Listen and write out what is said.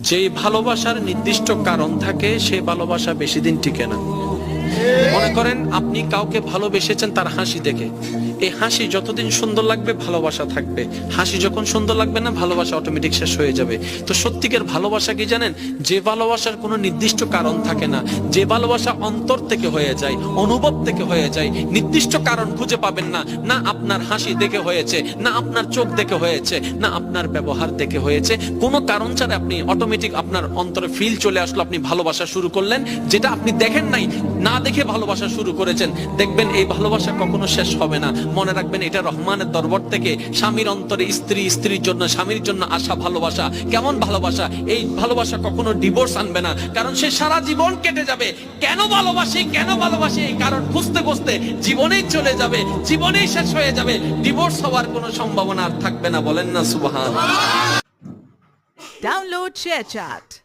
যেই ভালোবাসার নির্দিষ্ট কারণ থাকে সেই ভালোবাসা বেশি দিন টিকে না। মনে করেন আপনি কাউকে ভালোবেসেছেন তার হাসি দেখে, এই হাসি যতদিন সুন্দর লাগবে ভালোবাসা থাকবে, হাসি যখন সুন্দর লাগবে না ভালোবাসা অটোমেটিক শেষ হয়ে যাবে। তো সত্যিকার ভালোবাসা কি জানেন? যে ভালোবাসার কোনো নির্দিষ্ট কারণ থাকে না, যে ভালোবাসা অন্তর থেকে হয়ে যায়, অনুভব থেকে হয়ে যায়, নির্দিষ্ট কারণ খুঁজে পাবেন না, না আপনার হাসি দেখে হয়েছে, না আপনার চোখ দেখে হয়েছে, না আপনার ব্যবহার দেখে হয়েছে, কোনো কারণ ছাড়া আপনি অটোমেটিক আপনার অন্তরে ফিল চলে আসলো, আপনি ভালোবাসা শুরু করলেন, যেটা আপনি দেখেন নাই, না দেখে ভালোবাসা শুরু করেছেন। দেখবেন এই ভালোবাসা কখনো শেষ হবে না। মনে রাখবেন এটা রহমানের দরবার থেকে স্বামীর অন্তরে স্ত্রী, স্ত্রীর জন্য স্বামীর জন্য আসা ভালোবাসা। কেমন ভালোবাসা? এই ভালোবাসা কখনো ডিভোর্স আনবে না, কারণ সে সারা জীবন কেটে যাবে কেন ভালোবাসি কেন ভালোবাসি এই কারণ খুঁজতে খুঁজতে জীবনেই চলে যাবে, জীবনেই শেষ হয়ে যাবে, ডিভোর্স হওয়ার কোনো সম্ভাবনা আর থাকবে না। বলেন না সুবহানাল্লাহ। Download ShareChat.